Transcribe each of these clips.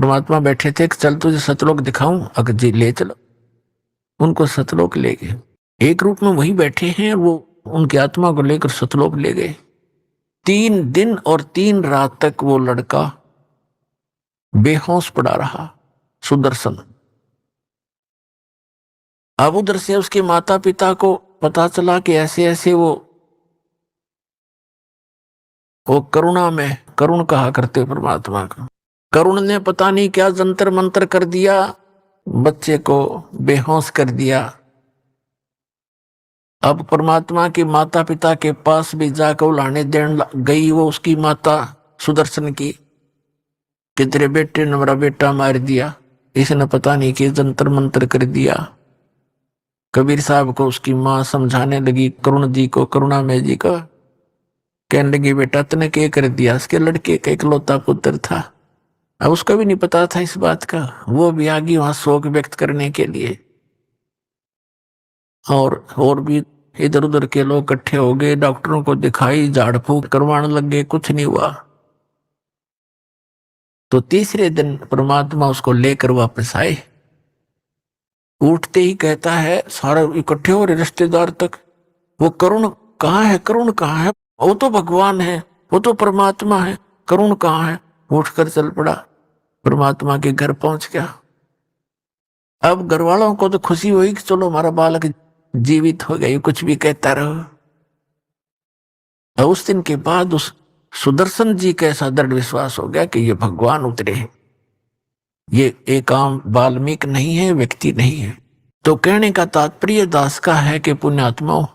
परमात्मा बैठे थे कि चल तुझे सतलोक दिखाऊं, अगर जी ले चलो। उनको सतलोक ले गए। एक रूप में वही बैठे हैं, वो उनकी आत्मा को लेकर सतलोक ले गए। 3 दिन और 3 रात तक वो लड़का बेहोश पड़ा रहा, सुदर्शन। अब उधर से उसके माता पिता को पता चला कि ऐसे ऐसे वो करुणा में, करुण कहा करते परमात्मा का, करुण ने पता नहीं क्या जंतर मंतर कर दिया, बच्चे को बेहोश कर दिया। अब परमात्मा के माता पिता के पास भी जाकर उलाने देने गई वो उसकी माता सुदर्शन की, कि तेरे बेटे ने मेरा बेटा मार दिया, इसने पता नहीं कि जंतर मंतर कर दिया। कबीर साहब को उसकी माँ समझाने लगी, करुण जी को, करुणामय जी को, कहने लगी बेटा तने क्या कर दिया, इसके लड़के का इकलौता पुत्र था। अब उसका भी नहीं पता था इस बात का, वो भी आ गई वहां शोक व्यक्त करने के लिए। और भी इधर उधर के लोग इकट्ठे हो गए, डॉक्टरों को दिखाई, झाड़ फूक करवाने लग गए, कुछ नहीं हुआ। तो तीसरे दिन परमात्मा उसको लेकर वापस आए। उठते ही कहता है, सारा इकट्ठे हो रहे रिश्तेदार तक, वो करुण कहाँ है, करुण कहाँ है, वो तो भगवान है, वो तो परमात्मा है, करुण कहाँ है। उठकर चल पड़ा, परमात्मा के घर पहुंच गया। अब घर वालों को तो खुशी हुई कि चलो हमारा बालक जीवित हो गया, कुछ भी कहता रहो। और उस दिन के बाद उस सुदर्शन जी का ऐसा दृढ़ विश्वास हो गया कि ये भगवान उतरे हैं, ये एक आम वाल्मीकि नहीं है, व्यक्ति नहीं है। तो कहने का तात्पर्य दास का है कि पुण्यात्माओं,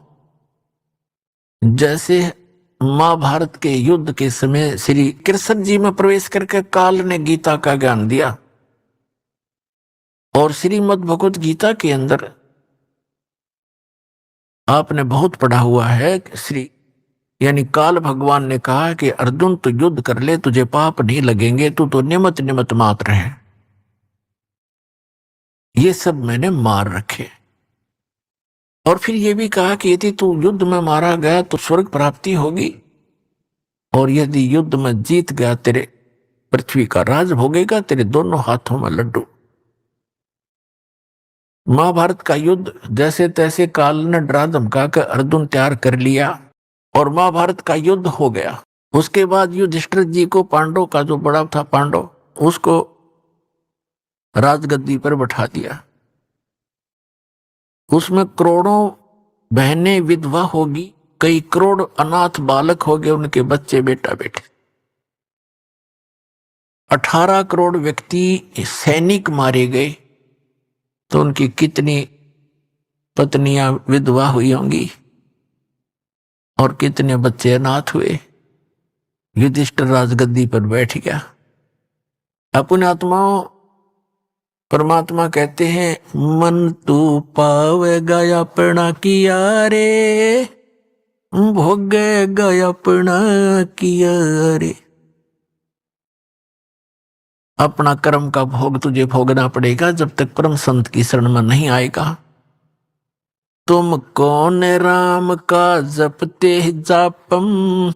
जैसे महाभारत के युद्ध के समय श्री कृष्ण जी में प्रवेश करके काल ने गीता का ज्ञान दिया, और श्रीमद् भगवत गीता के अंदर आपने बहुत पढ़ा हुआ है, श्री यानी काल भगवान ने कहा कि अर्जुन तू युद्ध कर ले, तुझे पाप नहीं लगेंगे, तू तो निमित्त निमित्त मात्र है, ये सब मैंने मार रखे। और फिर ये भी कहा कि यदि तू युद्ध में मारा गया तो स्वर्ग प्राप्ति होगी, और यदि युद्ध में जीत गया तेरे पृथ्वी का राज भोगेगा, तेरे दोनों हाथों में लड्डू। महाभारत का युद्ध जैसे तैसे काल ने डरा धमका कर अर्जुन तैयार कर लिया, और महाभारत का युद्ध हो गया। उसके बाद युधिष्ठिर जी को, पांडव का जो बड़ा था पांडव, उसको राजगद्दी पर बैठा दिया। उसमें करोड़ों बहनें विधवा होगी, कई करोड़ अनाथ बालक हो गए, उनके बच्चे बेटा बेटे। 18 करोड़ व्यक्ति सैनिक मारे गए, तो उनकी कितनी पत्नियां विधवा हुई होंगी, और कितने बच्चे अनाथ हुए। युधिष्ठिर राजगद्दी पर बैठ गया। अपने आत्माओं, परमात्मा कहते हैं, मन तू पावेगा अपना किया रे, भोगेगा अपना किया रे। अपना कर्म का भोग तुझे भोगना पड़ेगा जब तक परम संत की शरण में नहीं आएगा। तुम कौन राम का जपते जापम,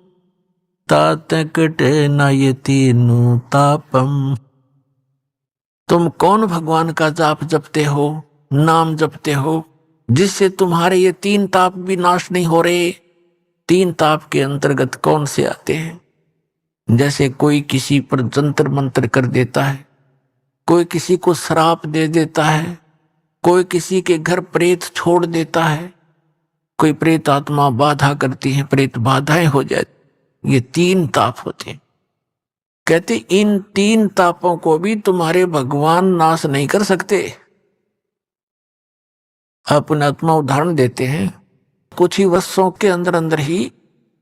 तात कटे न ये तीनों तापम। तुम कौन भगवान का जाप जपते हो, नाम जपते हो, जिससे तुम्हारे ये 3 ताप भी नाश नहीं हो रहे। 3 ताप के अंतर्गत कौन से आते हैं? जैसे कोई किसी पर जंतर मंतर कर देता है, कोई किसी को श्राप दे देता है, कोई किसी के घर प्रेत छोड़ देता है, कोई प्रेत आत्मा बाधा करती है, प्रेत बाधाएं हो जाती, ये 3 ताप होते हैं। कहते इन 3 तापों को भी तुम्हारे भगवान नाश नहीं कर सकते। अपने आत्मा उदाहरण देते हैं, कुछ ही वर्षों के अंदर अंदर ही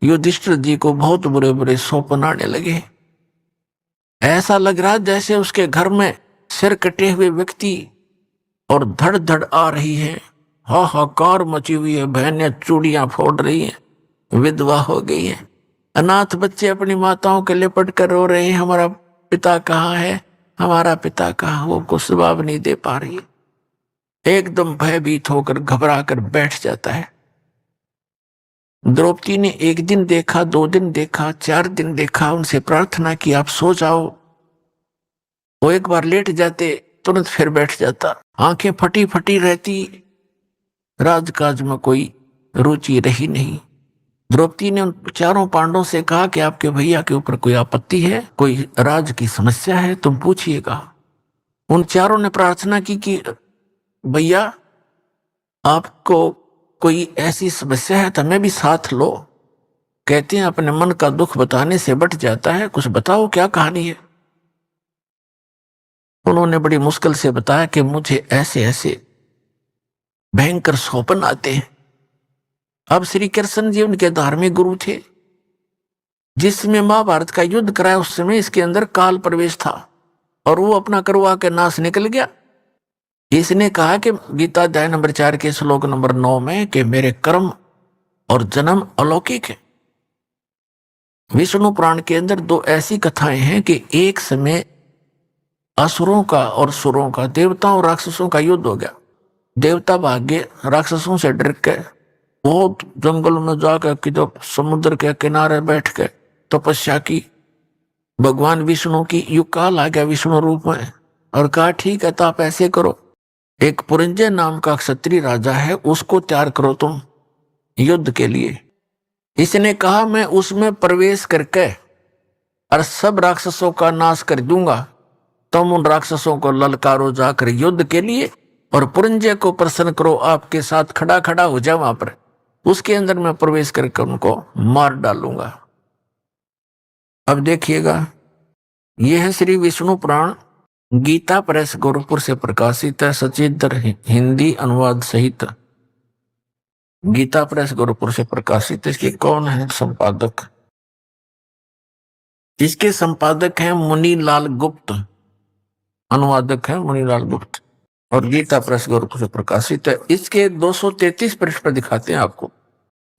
युधिष्ठिर जी को बहुत बुरे बुरे स्वप्न आने लगे। ऐसा लग रहा जैसे उसके घर में सिर कटे हुए व्यक्ति और धड़ धड़ आ रही है, हाहाकार मची हुई है, बहनें चूड़ियां फोड़ रही हैं, विधवा हो गई है, अनाथ बच्चे अपनी माताओं के लिपट कर रो रहे हैं, हमारा पिता कहाँ है, हमारा पिता कहाँ। वो कुछ जवाब नहीं दे पा रही, एकदम भयभीत होकर घबरा कर बैठ जाता है। द्रौपदी ने 1 दिन देखा, 2 दिन देखा, 4 दिन देखा, उनसे प्रार्थना की आप सो जाओ। वो एक बार लेट जाते, तुरंत फिर बैठ जाता, आंखें फटी फटी रहती, राजकाज में कोई रुचि रही नहीं। द्रौपदी ने उन चारों पांडवों से कहा कि आपके भैया के ऊपर कोई आपत्ति है, कोई राज की समस्या है, तुम पूछिएगा। उन चारों ने प्रार्थना की कि भैया आपको कोई ऐसी समस्या है तो हमें भी साथ लो। कहते हैं अपने मन का दुख बताने से बट जाता है, कुछ बताओ क्या कहानी है। उन्होंने बड़ी मुश्किल से बताया कि मुझे ऐसे ऐसे भयंकर स्वप्न आते हैं। अब श्री कृष्ण जी उनके धार्मिक गुरु थे, जिसमें महाभारत का युद्ध कराया उस समय इसके अंदर काल प्रवेश था और वो अपना करवा के नाश निकल गया। इसने कहा कि गीता अध्याय नंबर 4 के श्लोक नंबर 9 में कि मेरे कर्म और जन्म अलौकिक है। विष्णु पुराण के अंदर 2 ऐसी कथाएं हैं कि एक समय असुरों का और सुरों का, देवताओं और राक्षसों का युद्ध हो गया। देवता भागे राक्षसों से डर के बहुत जंगल में जाकर किधर समुद्र के किनारे बैठ के तपस्या की। भगवान विष्णु की युग काल आ गया विष्णु रूप में और कहा ठीक है तो आप ऐसे करो, एक पुरंजय नाम का क्षत्रिय राजा है, उसको तैयार करो तुम युद्ध के लिए। इसने कहा मैं उसमें प्रवेश करके और सब राक्षसों का नाश कर दूंगा, तुम उन राक्षसों को ललकारो जाकर युद्ध के लिए और पुरंजय को प्रसन्न करो, आपके साथ खड़ा खड़ा हो जाए वहां पर, उसके अंदर मैं प्रवेश करके उनको मार डालूंगा। अब देखिएगा, यह है श्री विष्णु पुराण, गीता प्रेस गोरखपुर से प्रकाशित है, सचित्र हिंदी अनुवाद सहित गीता प्रेस गोरखपुर से प्रकाशित है। इसके कौन है संपादक? इसके संपादक हैं मुनीलाल गुप्त, अनुवादक है मुनीलाल गुप्त और गीता प्रेस गोरखपुर से प्रकाशित है। इसके 233 पृष्ठ पर दिखाते हैं आपको।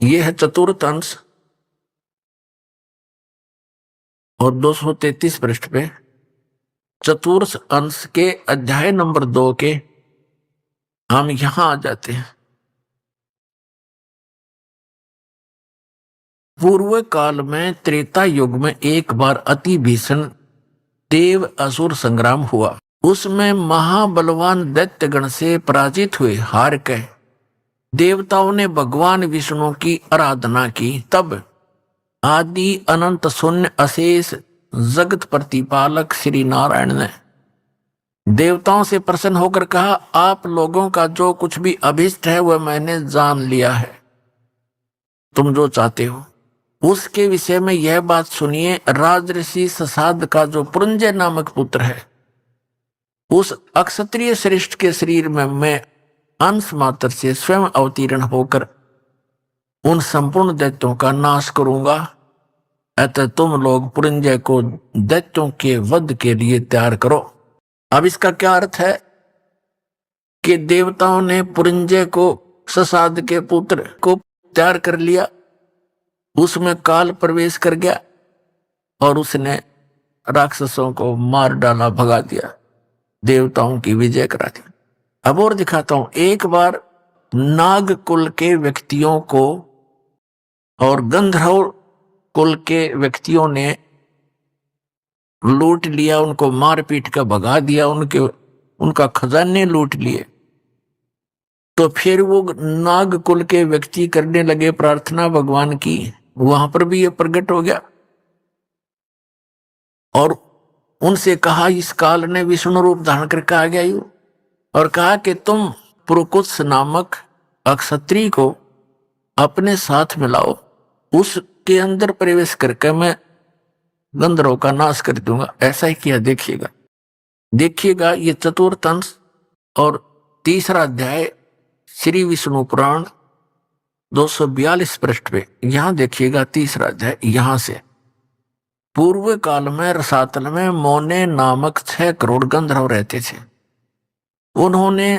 यह है चतुर्थ अंश और 233 पृष्ठ पे चतुर्थ अंश के अध्याय नंबर 2 के हम यहां आ जाते हैं। पूर्व काल में त्रेता युग में एक बार अति भीषण देव असुर संग्राम हुआ। उसमें महाबलवान दैत्यगण से पराजित हुए हार के देवताओं ने भगवान विष्णु की आराधना की। तब आदि अनंत शून्य अशेष जगत प्रतिपालक श्री नारायण ने देवताओं से प्रसन्न होकर कहा, आप लोगों का जो कुछ भी अभिष्ट है वह मैंने जान लिया है, तुम जो चाहते हो उसके विषय में यह बात सुनिए। राजऋषि ससाद का जो पुरंजय नामक पुत्र है, उस अक्षत्रिय श्रेष्ठ के शरीर में मैं अंश मात्र से स्वयं अवतीर्ण होकर उन संपूर्ण दैत्यों का नाश करूंगा। अतः तुम लोग पुरंजय को दैत्यों के वध के लिए तैयार करो। अब इसका क्या अर्थ है कि देवताओं ने पुरंजय को, ससाद के पुत्र को तैयार कर लिया, उसमें काल प्रवेश कर गया और उसने राक्षसों को मार डाला, भगा दिया, देवताओं की विजय करा दी। अब और दिखाता हूं। एक बार नाग कुल के व्यक्तियों को और गंधर्व कुल के व्यक्तियों ने लूट लिया, उनको मार पीट कर भगा दिया, उनका खजाने लूट लिए। तो फिर वो नाग कुल के व्यक्ति करने लगे प्रार्थना भगवान की, वहां पर भी ये प्रकट हो गया और उनसे कहा, इस काल ने विष्णु रूप धारण करके आ गया यू और कहा कि तुम पुरुकुत्स नामक अक्षत्रिय को अपने साथ मिलाओ, उसके अंदर प्रवेश करके मैं गंधर्व का नाश कर दूंगा। ऐसा ही किया। देखिएगा ये चतुर्थ अंश और तीसरा अध्याय श्री विष्णु पुराण 242 पृष्ठ पे, यहां देखिएगा तीसरा अध्याय। यहां से पूर्व काल में रसातल में मोने नामक 6 करोड़ गंधर्व रहते थे। उन्होंने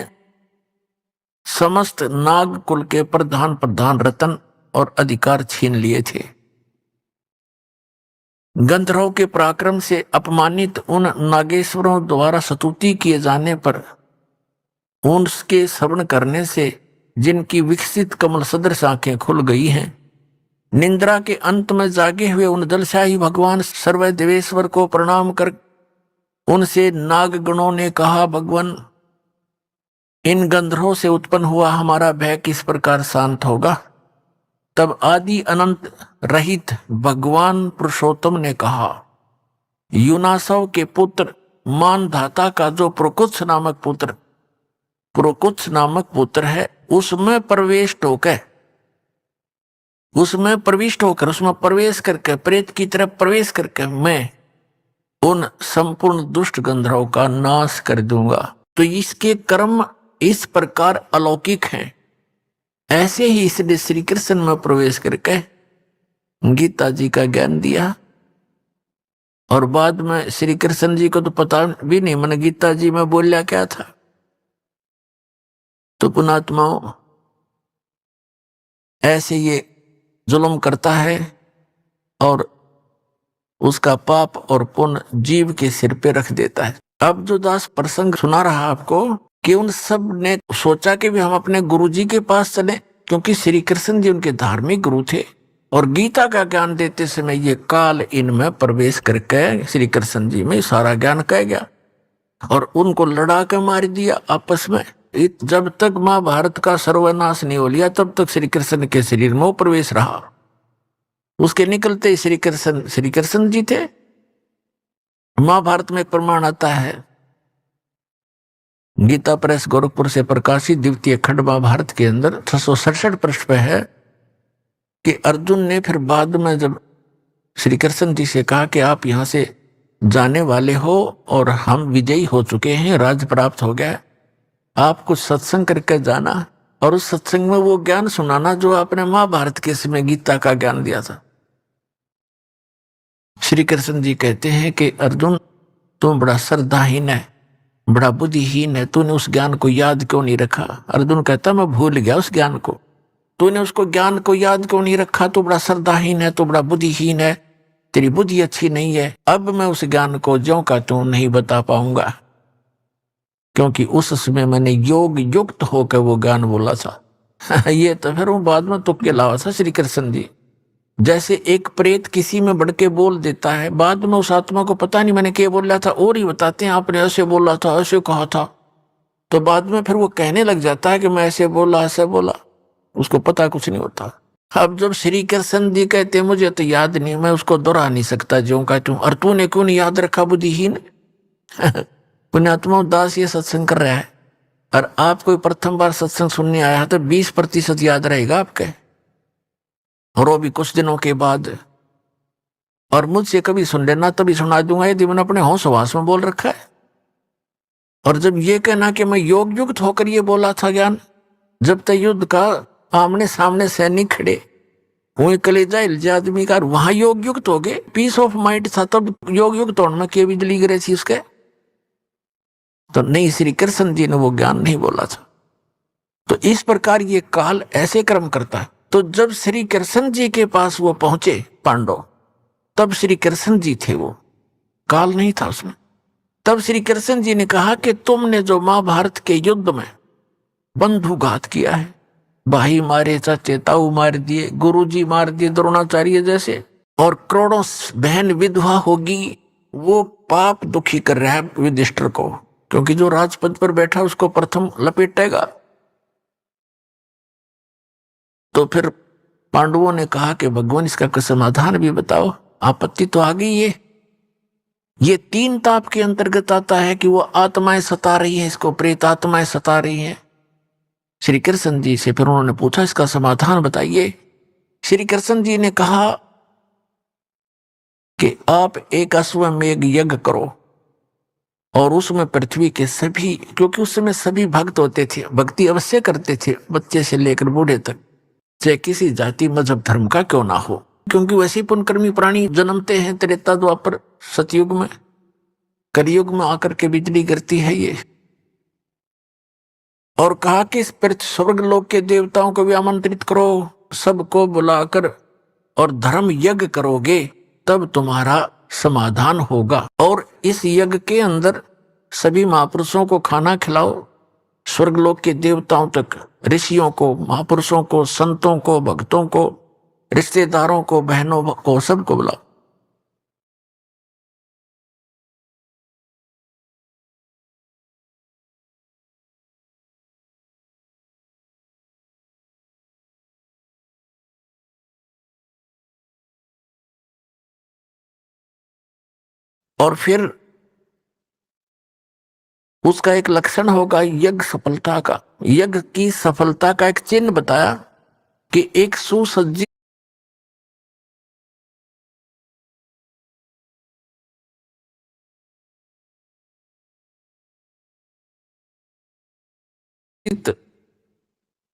समस्त नाग कुल के प्रधान रतन और अधिकार छीन लिए थे। गंधर्व के पराक्रम से अपमानित उन नागेश्वरों द्वारा स्तुति किए जाने पर उनके श्रवण करने से जिनकी विकसित कमल सदृश आंखें खुल गई हैं, निंद्रा के अंत में जागे हुए उन दलशाही भगवान सर्वदेवेश्वर को प्रणाम कर उनसे नागगणों ने कहा, भगवान, इन गंधर्वों से उत्पन्न हुआ हमारा भय किस प्रकार शांत होगा? तब आदि अनंत रहित भगवान पुरुषोत्तम ने कहा, युनासव के पुत्र मानधाता का जो प्रकुत्स नामक पुत्र है, उसमें प्रविष्ट होकर उसमें प्रवेश करके, प्रेत की तरफ प्रवेश करके मैं उन संपूर्ण दुष्ट गंधर्वों का नाश कर दूंगा। तो इसके कर्म इस प्रकार अलौकिक हैं। ऐसे ही इसने श्री कृष्ण में प्रवेश करके गीता जी का ज्ञान दिया। और बाद में श्री कृष्ण जी को तो पता भी नहीं मैंने गीता जी में बोलिया क्या था। तो पुणात्माओं, ऐसे ये जुल्म करता है और उसका पाप और पुण्य जीव के सिर पे रख देता है। अब जो दास प्रसंग सुना रहा आपको कि उन सब ने सोचा कि भी हम अपने गुरु जी के पास चले, क्योंकि श्री कृष्ण जी उनके धार्मिक गुरु थे और गीता का ज्ञान देते समय ये काल इनमें प्रवेश करके श्री कृष्ण जी में सारा ज्ञान कह गया और उनको लड़ा के मार दिया आपस में। जब तक महाभारत का सर्वनाश नहीं हो लिया तब तक श्री कृष्ण के शरीर में प्रवेश रहा। उसके निकलते श्री कृष्ण जी थे। महाभारत में एक प्रमाण आता है, गीता प्रेस गोरखपुर से प्रकाशित द्वितीय खंड महाभारत के अंदर 667 पृष्ठ पे है कि अर्जुन ने फिर बाद में जब श्री कृष्ण जी से कहा कि आप यहाँ से जाने वाले हो और हम विजयी हो चुके हैं, राज प्राप्त हो गया, आप कुछ सत्संग करके जाना और उस सत्संग में वो ज्ञान सुनाना जो आपने महाभारत के समय गीता का ज्ञान दिया था। श्री कृष्ण जी कहते हैं कि अर्जुन, तुम बड़ा श्रद्धाहीन है, बड़ा बुद्धिहीन है, तूने उस ज्ञान को याद क्यों नहीं रखा? अर्जुन कहता, मैं भूल गया उस ज्ञान को। तूने उसको ज्ञान को याद क्यों नहीं रखा? तो बड़ा श्रद्धाहीन है, तो बड़ा बुद्धिहीन है, तेरी बुद्धि अच्छी नहीं है। अब मैं उस ज्ञान को ज्यों का त्यों नहीं बता पाऊंगा, क्योंकि उस समय मैंने योग युक्त होकर वो ज्ञान बोला था। ये तो फिर वो बाद में तुक्के लावा था श्री कृष्ण जी। जैसे एक प्रेत किसी में बढ़ के बोल देता है, बाद में उस आत्मा को पता नहीं मैंने क्या बोला था, और ही बताते हैं आपने ऐसे बोला था, ऐसे कहा था। तो बाद में फिर वो कहने लग जाता है कि मैं ऐसे बोला, ऐसे बोला, उसको पता कुछ नहीं होता। अब जब श्री कृष्ण जी कहते मुझे तो याद नहीं, मैं उसको दोहरा नहीं सकता ज्यों का त्यों, और तूने क्यों नहीं याद रखा बुद्धिहीन? पुण्यात्मा दास ये सत्संग कर रहा है और आप कोई प्रथम बार सत्संग सुनने आया तो 20% याद रहेगा आपके, और वो भी कुछ दिनों के बाद। और मुझसे कभी सुन लेना तभी सुना दूंगा यदि मैंने अपने होश हवास में बोल रखा है। और जब ये कहना कि मैं योग युक्त होकर ये बोला था ज्ञान, जब तक युद्ध का आमने सामने सैनिक खड़े, वही कलेजा हिलजा आदमी का, वहां योग युक्त हो गए, पीस ऑफ माइंड था, तब योग युक्त होने में के बिजली गिरे थी उसके। तो नहीं, श्री कृष्ण जी ने वो ज्ञान नहीं बोला था। तो इस प्रकार ये काल ऐसे कर्म करता है। तो जब श्री कृष्ण जी के पास वो पहुंचे पांडव, तब श्री कृष्ण जी थे, वो काल नहीं था उसमें। तब श्री कृष्ण जी ने कहा कि तुमने जो महाभारत के युद्ध में बंधुघात किया है, भाई मारे, चाचे ताऊ मार दिए, गुरुजी मार दिए द्रोणाचार्य जैसे, और करोड़ों बहन विधवा होगी, वो पाप दुखी कर रहा है युधिष्ठिर को, क्योंकि जो राजपद पर बैठा उसको प्रथम लपेटेगा। तो फिर पांडवों ने कहा कि भगवान इसका कोई समाधान भी बताओ, आपत्ति तो आ गई है। ये 3 ताप के अंतर्गत आता है कि वो आत्माएं सता रही हैं, इसको प्रेत आत्माएं सता रही हैं। श्री कृष्ण जी से फिर उन्होंने पूछा इसका समाधान बताइए। श्री कृष्ण जी ने कहा कि आप एक अश्वमेध यज्ञ करो और उसमें पृथ्वी के सभी, क्योंकि उस समय सभी भक्त होते थे, भक्ति अवश्य करते थे, बच्चे से लेकर बूढ़े तक, चाहे किसी जाति मजहब धर्म का क्यों ना हो, क्योंकि वैसे पुण्यकर्मी प्राणी जन्मते हैं त्रेता द्वापर सतयुग में, कलयुग में आकर के बिजली गिरती है ये। और कहा कि इस स्वर्ग लोक के देवताओं को भी आमंत्रित करो, सबको बुलाकर और धर्म यज्ञ करोगे तब तुम्हारा समाधान होगा। और इस यज्ञ के अंदर सभी महापुरुषों को खाना खिलाओ, स्वर्गलोक के देवताओं तक, ऋषियों को, महापुरुषों को, संतों को, भक्तों को, रिश्तेदारों को, बहनों को, सबको बुलाओ। और फिर उसका एक लक्षण होगा यज्ञ सफलता का। यज्ञ की सफलता का एक चिन्ह बताया कि एक सुसज्जित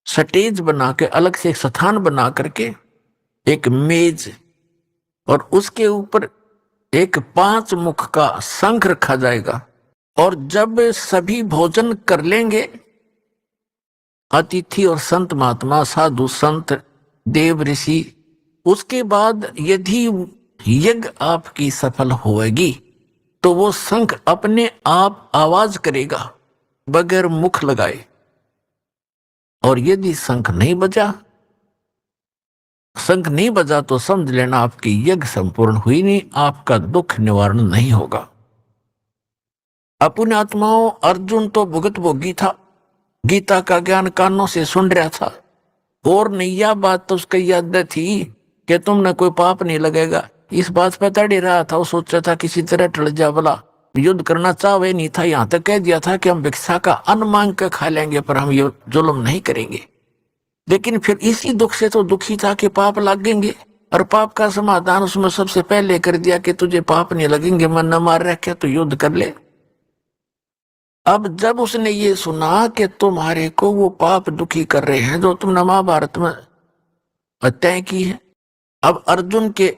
स्टेज बना के अलग से एक स्थान बना करके एक मेज और उसके ऊपर एक 5 मुख का शंख रखा जाएगा। और जब सभी भोजन कर लेंगे, अतिथि और संत महात्मा, साधु संत, देव ऋषि, उसके बाद यदि यज्ञ आपकी सफल होएगी तो वो शंख अपने आप आवाज करेगा बगैर मुख लगाए। और यदि शंख नहीं बजा तो समझ लेना आपकी यज्ञ संपूर्ण हुई नहीं, आपका दुख निवारण नहीं होगा। अपने आत्माओं, अर्जुन तो भुगत भोगी था, गीता का ज्ञान कानों से सुन रहा था और नैया बात तो उसकी याद थी कि तुमने कोई पाप नहीं लगेगा। इस बात पर तड़ रहा था, वो सोचा था किसी तरह टल जा, भला युद्ध करना चाहे नहीं था। यहां तक कह दिया था कि हम भिक्षा का अन्न मांग कर खा लेंगे पर हम ये जुल्म नहीं करेंगे। लेकिन फिर इसी दुख से तो दुखी था कि पाप लगेंगे, और पाप का समाधान उसमें सबसे पहले कर दिया कि तुझे पाप नहीं लगेंगे, मन न मार रखे तो युद्ध कर ले। अब जब उसने ये सुना कि तुम्हारे को वो पाप दुखी कर रहे हैं जो तुमने महाभारत में हत्याएं की है, अब अर्जुन के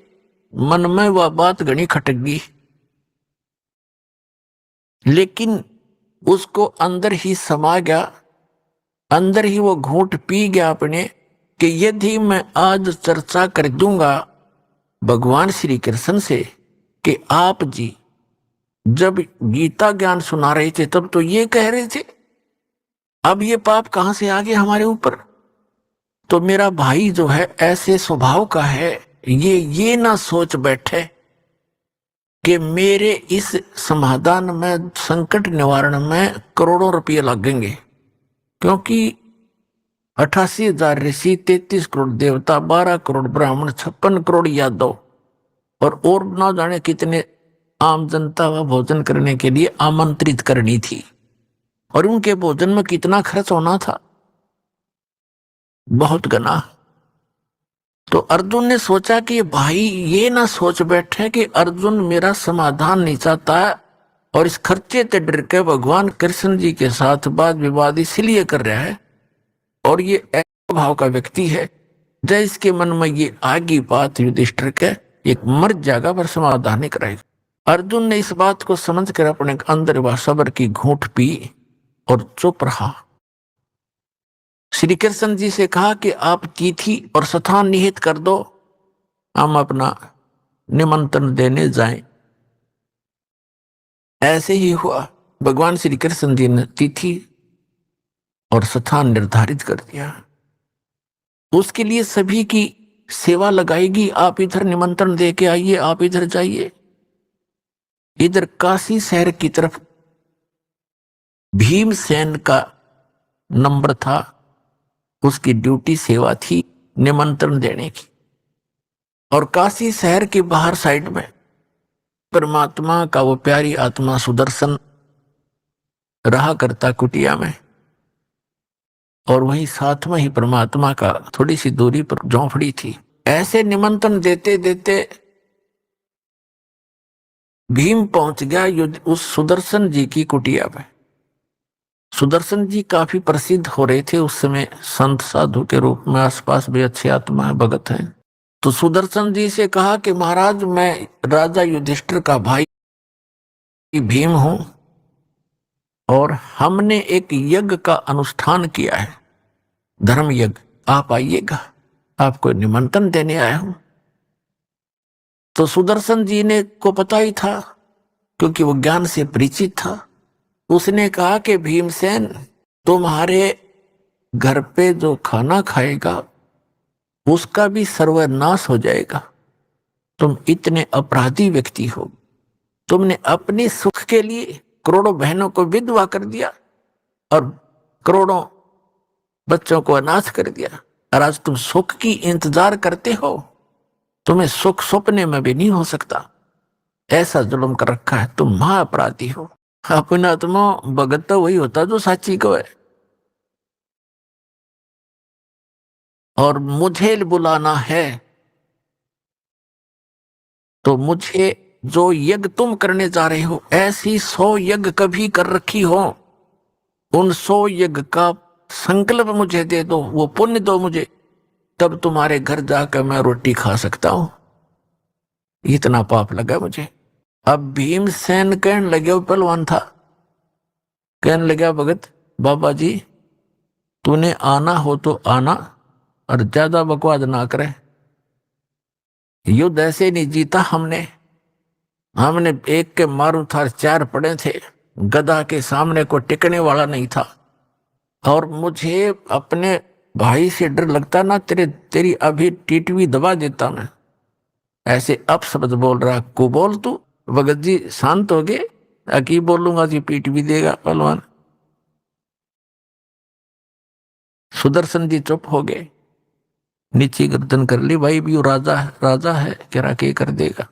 मन में वह बात घनी खटक गई। लेकिन उसको अंदर ही समा गया, अंदर ही वो घूंट पी गया अपने कि यदि मैं आज चर्चा कर दूंगा भगवान श्री कृष्ण से कि आप जी जब गीता ज्ञान सुना रहे थे तब तो ये कह रहे थे, अब ये पाप कहां से आ गया हमारे ऊपर। तो मेरा भाई जो है ऐसे स्वभाव का है, ये ना सोच बैठे कि मेरे इस समाधान में, संकट निवारण में करोड़ों रुपये लगेंगे, क्योंकि 88,000 ऋषि, 33 करोड़ देवता, 12 करोड़ ब्राह्मण, 56 करोड़ यादव और ना जाने कितने आम जनता व भोजन करने के लिए आमंत्रित करनी थी। और उनके भोजन में कितना खर्च होना था, बहुत गना। तो अर्जुन ने सोचा कि भाई ये ना सोच बैठे कि अर्जुन मेरा समाधान नहीं चाहता है और इस खर्चे से डर के भगवान कृष्ण जी के साथ वाद विवाद इसलिए कर रहा है, और ये ऐसा भाव का व्यक्ति है जब इसके मन में ये आगी बात युधिष्ठिर के एक मर जाएगा पर समाधान नहीं कराएगा। अर्जुन ने इस बात को समझकर अपने अंदर वह सब्र की घूंट पी और चुप रहा। श्री कृष्ण जी से कहा कि आप तिथि और स्थान निहित कर दो, हम अपना निमंत्रण देने जाएं। ऐसे ही हुआ, भगवान श्री कृष्ण जी ने तिथि और स्थान निर्धारित कर दिया। उसके लिए सभी की सेवा लगाएगी, आप इधर निमंत्रण दे के आइए, आप इधर जाइए। इधर काशी शहर की तरफ भीमसेन का नंबर था, उसकी ड्यूटी सेवा थी निमंत्रण देने की। और काशी शहर के बाहर साइड में परमात्मा का वो प्यारी आत्मा सुदर्शन रहा करता कुटिया में, और वहीं साथ में ही परमात्मा का थोड़ी सी दूरी पर झोंपड़ी थी। ऐसे निमंत्रण देते देते भीम पहुंच गया उस सुदर्शन जी की कुटिया में। सुदर्शन जी काफी प्रसिद्ध हो रहे थे उस समय, संत साधु के रूप में, आसपास भी अच्छे आत्मा भगत हैं। तो सुदर्शन जी से कहा कि महाराज मैं राजा युधिष्ठिर का भाई भीम हूं और हमने एक यज्ञ का अनुष्ठान किया है, धर्म यज्ञ, आप आइएगा, आपको निमंत्रण देने आया हूं। तो सुदर्शन जी ने को पता ही था क्योंकि वो ज्ञान से परिचित था। उसने कहा कि भीमसेन तुम्हारे घर पे जो खाना खाएगा उसका भी सर्वनाश हो जाएगा। तुम इतने अपराधी व्यक्ति हो, तुमने अपने सुख के लिए करोड़ों बहनों को विधवा कर दिया और करोड़ों बच्चों को अनाथ कर दिया, और आज तुम सुख की इंतजार करते हो, तुम्हें सुख सपने में भी नहीं हो सकता। ऐसा जुल्म कर रखा है, तुम महाअपराधी हो। अपना आत्मा भगत तो वही होता जो साची को है। और मुझे बुलाना है तो मुझे जो यज्ञ तुम करने जा रहे हो, ऐसी 100 यज्ञ कभी कर रखी हो, उन 100 यज्ञ का संकल्प मुझे दे दो, वो पुण्य दो मुझे, तब तुम्हारे घर जाकर मैं रोटी खा सकता हूं। इतना पाप लगा मुझे। अब भीमसेन कहने लगे, वो पहलवान था, कहने लगा भगत बाबा जी, तूने आना हो तो आना और ज्यादा बकवाद ना करे। युद्ध ऐसे नहीं जीता हमने। हमने एक के मारू था, 4 पड़े थे, गधा के सामने को टिकने वाला नहीं था। और मुझे अपने भाई से डर लगता ना, तेरी अभी टीटवी दबा देता मैं। ऐसे अपशब्द बोल रहा, को बोल तू। भगत जी शांत हो गए, अकी बोलूंगा जी पीट भी देगा पहलवान। सुदर्शन जी चुप हो गए, नीचे गर्दन कर ली, भाई भी राजा है, राजा है, कह के कर देगा।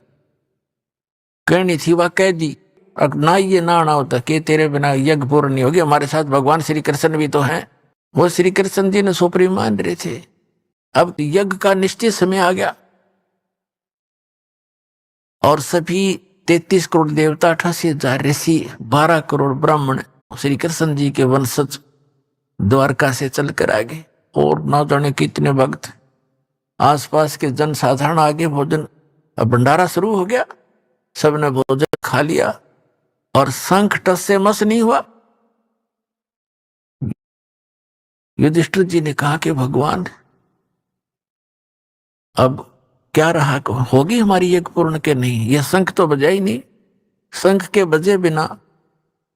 कहनी थी वह कह दी, अब ना ये ना आना होता कि तेरे बिना यज्ञ पूर्ण नहीं होगी। हमारे साथ भगवान श्री कृष्ण भी तो हैं, वो श्री कृष्ण जी ने सुप्रीम मान रहे थे। अब यज्ञ का निश्चित समय आ गया और सभी 33 करोड़ देवता, 88,000 ऋषि, 12 करोड़ ब्राह्मण श्री कृष्ण जी के वंशज द्वारका से चलकर आगे, और ना जाने कितने भक्त, आसपास के जन साधारण आगे। भोजन अब भंडारा शुरू हो गया, सबने भोजन खा लिया और शंख टस से मस नहीं हुआ। युधिष्ठिर जी ने कहा कि भगवान अब क्या रहा, होगी हमारी यज्ञ पूर्ण के नहीं? यह शंख तो बजा ही नहीं, शंख के बजे बिना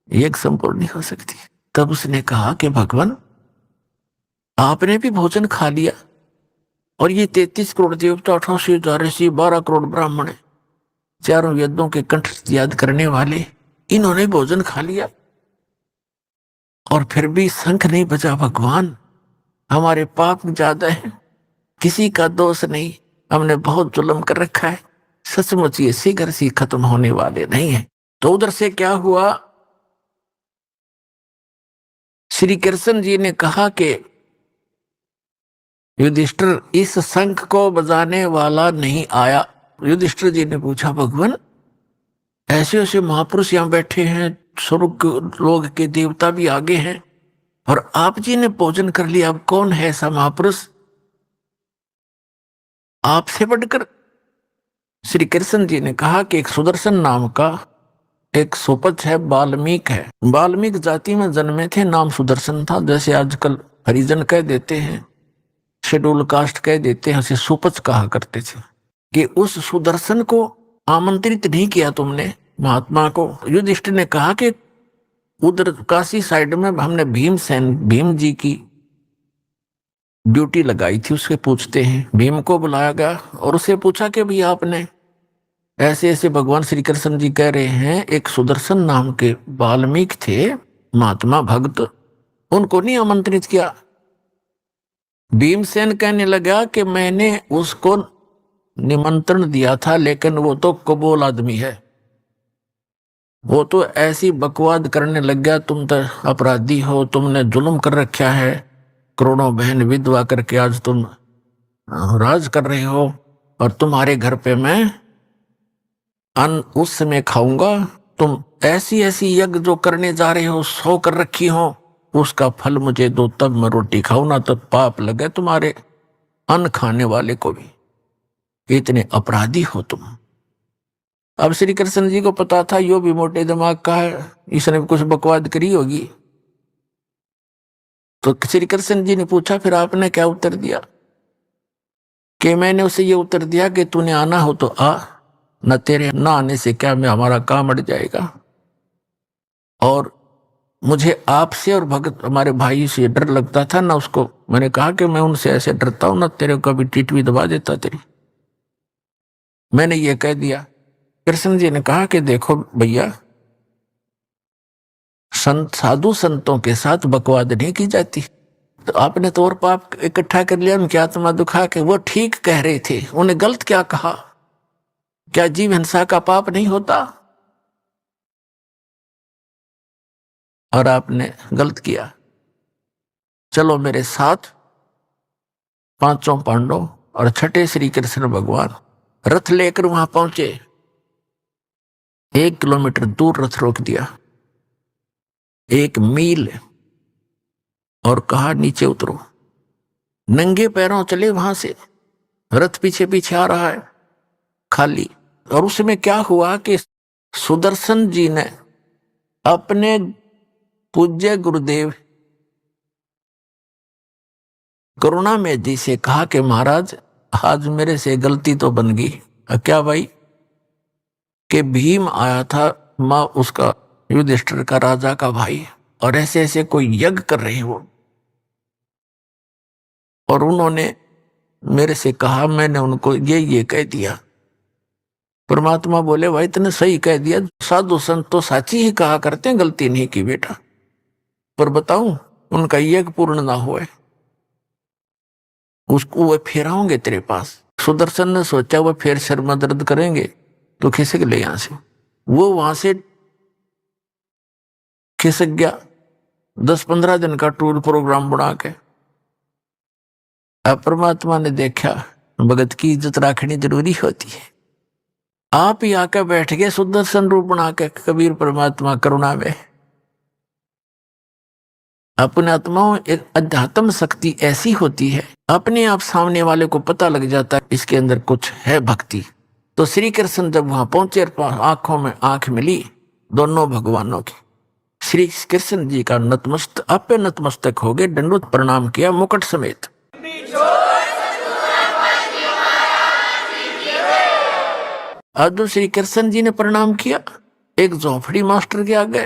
यज्ञ संपूर्ण नहीं हो सकती। तब उसने कहा कि भगवान आपने भी भोजन खा लिया और ये 33 करोड़ देवता, 88,000 ऋषि, 12 करोड़ ब्राह्मण, चारों वेदों के कंठ याद करने वाले, इन्होंने भोजन खा लिया और फिर भी शंख नहीं बजा। भगवान हमारे पाप ज्यादा है, किसी का दोष नहीं, हमने बहुत जुल्म कर रखा है, सचमुच ये शीघ्र से खत्म होने वाले नहीं है। तो उधर से क्या हुआ, श्री कृष्ण जी ने कहा कि युधिष्ठिर इस शंख को बजाने वाला नहीं आया। युधिष्ठिर जी ने पूछा भगवान ऐसे ऐसे महापुरुष यहाँ बैठे हैं, स्वर्ग लोग के देवता भी आगे हैं और आप जी ने भोजन कर लिया, अब कौन है ऐसा महापुरुष आपसे बढ़कर? श्री कृष्ण जी ने कहा कि एक सुदर्शन नाम का एक सुपच है, वाल्मीकि है, वाल्मीकि जाति में जन्मे थे, नाम सुदर्शन था। जैसे आजकल हरिजन कह देते हैं, शेड्यूल कास्ट कह देते हैं, उसे सुपच कहा करते थे। कि उस सुदर्शन को आमंत्रित नहीं किया तुमने महात्मा को? युधिष्ठिर ने कहा कि उधर काशी साइड में हमने भीमसेन, भीम जी की ड्यूटी लगाई थी, उसके पूछते हैं। भीम को बुलाया गया और उससे पूछा कि भाई आपने ऐसे ऐसे भगवान श्री कृष्ण जी कह रहे हैं, एक सुदर्शन नाम के वाल्मीकि थे, महात्मा भक्त, उनको नहीं आमंत्रित किया? भीमसेन कहने लगा कि मैंने उसको निमंत्रण दिया था, लेकिन वो तो कबूल आदमी है, वो तो ऐसी बकवाद करने लग गया, तुम तो अपराधी हो, तुमने जुल्म कर रखा है, करोड़ों बहन विधवा करके आज तुम राज कर रहे हो, और तुम्हारे घर पे मैं अन्न उस समय खाऊंगा, तुम ऐसी ऐसी यज्ञ जो करने जा रहे हो, 100 कर रखी हो, उसका फल मुझे दो, तब मैं रोटी खाऊं, ना तो पाप लगे तुम्हारे अन्न खाने वाले को भी। इतने अपराधी हो तुम। अब श्री कृष्ण जी को पता था यो भी मोटे दिमाग का है, इसने भी कुछ बकवाद करी होगी। तो श्री कृष्ण जी ने पूछा फिर आपने क्या उत्तर दिया? कि मैंने उसे ये उत्तर दिया कि तूने आना हो तो आ, न तेरे ना आने से क्या मैं हमारा काम अड़ जाएगा, और मुझे आपसे और भगत हमारे भाई से डर लगता था ना उसको। मैंने कहा कि मैं उनसे ऐसे डरता हूं ना, तेरे को कभी टीटवी दबा देता तेरी। मैंने ये कह दिया। कृष्ण जी ने कहा कि देखो भैया, संत साधु संतों के साथ बकवाद नहीं की जाती। तो आपने तो और पाप इकट्ठा कर लिया, उनकी आत्मा दुखा के। वो ठीक कह रहे थे, उन्हें गलत क्या कहा? क्या जीव हिंसा का पाप नहीं होता? और आपने गलत किया। चलो मेरे साथ। पांचों पांडव और छठे श्री कृष्ण भगवान रथ लेकर वहां पहुंचे। 1 किलोमीटर दूर रथ रोक दिया, 1 मील, और कहा नीचे उतरो। नंगे पैरों चले वहां से। रथ पीछे पीछे आ रहा है, खाली। और उसमें क्या हुआ कि सुदर्शन जी ने अपने पूज्य गुरुदेव करुणामय जी से कहा कि महाराज, आज मेरे से गलती तो बन गई। क्या भाई? कि भीम आया था, माँ उसका, युधिष्ठिर का, राजा का भाई, और ऐसे ऐसे कोई यज्ञ कर रहे हो, और उन्होंने मेरे से कहा, मैंने उनको ये कह दिया। परमात्मा बोले, भाई तूने सही कह दिया, साधु संत तो साची ही कहा करते हैं, गलती नहीं की बेटा। पर बताऊं, उनका यज्ञ पूर्ण ना हुए, उसको वो फिर आओगे तेरे पास। सुदर्शन ने सोचा वो फिर सिर में दर्द करेंगे तो खिसक ले यहां से। वो वहां से खिसक गया। 10-15 दिन का टूर प्रोग्राम बना के। अब परमात्मा ने देखा भगत की इज्जत रखनी जरूरी होती है। आप ही आकर बैठ गए सुदर्शन रूप बना के। कबीर परमात्मा करुणा में अपने आत्माओं, एक अध्यात्म शक्ति ऐसी होती है, अपने आप सामने वाले को पता लग जाता है इसके अंदर कुछ है भक्ति। तो श्री कृष्ण जब वहां पहुंचे, आंखों में आंख मिली दोनों भगवानों की, श्री कृष्ण जी का नतमस्तक हो गए, दंडवत प्रणाम किया मुकुट समेत। अब श्री कृष्ण जी ने प्रणाम किया एक झोपड़ी मास्टर के आगे,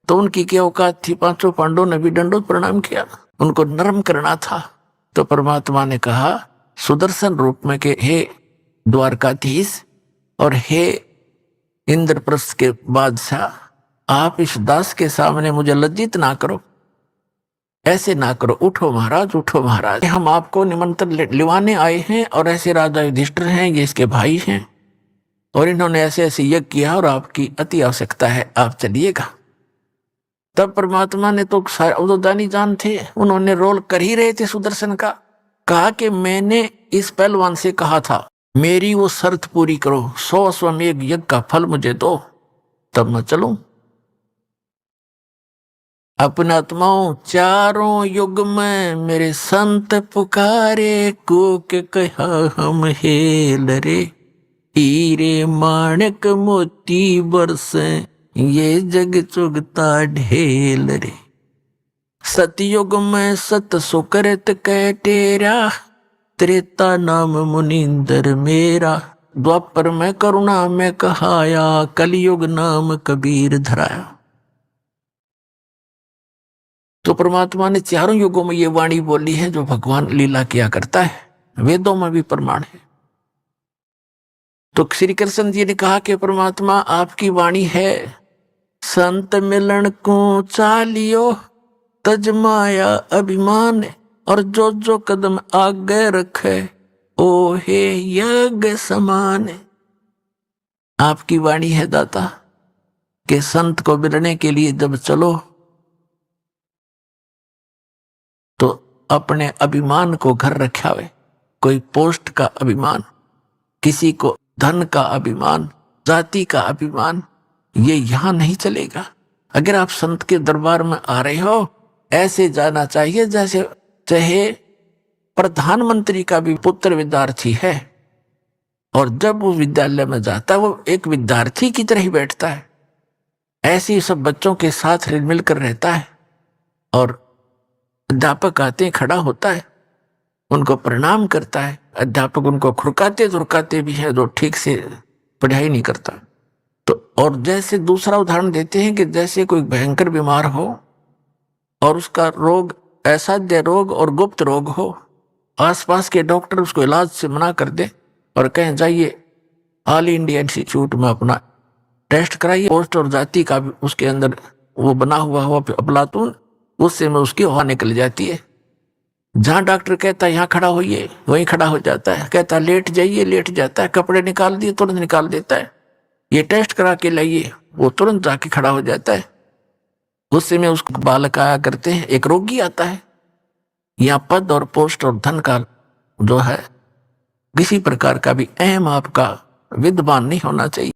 तो उनकी क्या औकात थी? पांचों पांडवों ने भी दंडवत प्रणाम किया, उनको नरम करना था। तो परमात्मा ने कहा सुदर्शन रूप में के हे द्वारकाधीश और हे इंद्रप्रस्थ के बादशाह, आप इस दास के सामने मुझे लज्जित ना करो, ऐसे ना करो। उठो महाराज, उठो महाराज, हम आपको निमंत्रण लिवाने आए हैं, और ऐसे राजा युधिष्ठिर हैं, ये इसके भाई हैं, और इन्होंने ऐसे ऐसे यज्ञ किया, और आपकी अति आवश्यकता है, आप चलिएगा। तब परमात्मा ने तो उदोदानी जान थे, उन्होंने रोल कर ही रहे थे सुदर्शन का। कहा कि मैंने इस पहलवान से कहा था मेरी वो शर्त पूरी करो, 100 अश्वमेध यज्ञ का फल मुझे दो, तब मैं चलूं। अपने आत्माओं, चारों युग में मेरे संत पुकारे, को के कहा हम हेल रे, हीरे माणक मोती बरसे, ये जग चुगता ढेल रे। सतयुग में सत सुकृत कह टेरा, त्रेता नाम मुनिंदर मेरा, द्वापर में करुणा में कहाया, कलयुग नाम कबीर धराया। तो परमात्मा ने चारों युगों में ये वाणी बोली है जो भगवान लीला किया करता है, वेदों में भी प्रमाण है। तो श्री कृष्ण जी ने कहा कि परमात्मा आपकी वाणी है, संत मिलन को चालियो, तज माया अभिमान, और जो जो कदम आगे रखे, ओ हे यज्ञ समान। आपकी वाणी है दाता कि संत को मिलने के लिए जब चलो तो अपने अभिमान को घर रखावे। कोई पोस्ट का अभिमान, किसी को धन का अभिमान, जाति का अभिमान, ये यहां नहीं चलेगा। अगर आप संत के दरबार में आ रहे हो, ऐसे जाना चाहिए जैसे चाहे प्रधानमंत्री का भी पुत्र विद्यार्थी है, और जब वो विद्यालय में जाता है वो एक विद्यार्थी की तरह ही बैठता है। ऐसे ही सब बच्चों के साथ मिलकर रहता है, और अध्यापक आते हैं, खड़ा होता है, उनको प्रणाम करता है। अध्यापक उनको खुरकाते धुरकाते भी है जो ठीक से पढ़ाई नहीं करता। तो और जैसे दूसरा उदाहरण देते हैं कि जैसे कोई भयंकर बीमार हो और उसका रोग असाध्य रोग और गुप्त रोग हो, आसपास के डॉक्टर उसको इलाज से मना कर दे और कहें जाइए ऑल इंडिया इंस्टीट्यूट में अपना टेस्ट कराइए, पोस्ट और जाति का भी उसके अंदर वो बना हुआ अफलातून, उससे में उसकी हवा निकल जाती है। जहां डॉक्टर कहता है यहाँ खड़ा होइए वहीं खड़ा हो जाता है, कहता है लेट जाइए लेट जाता है, कपड़े निकाल दिए तुरंत निकाल देता है, ये टेस्ट करा के लाइए वो तुरंत जाके खड़ा हो जाता है। गुस्से में उसको बालक आया करते हैं, एक रोगी आता है। यहाँ पद और पोस्ट और धन का जो है किसी प्रकार का भी अहम आपका विद्वान नहीं होना चाहिए।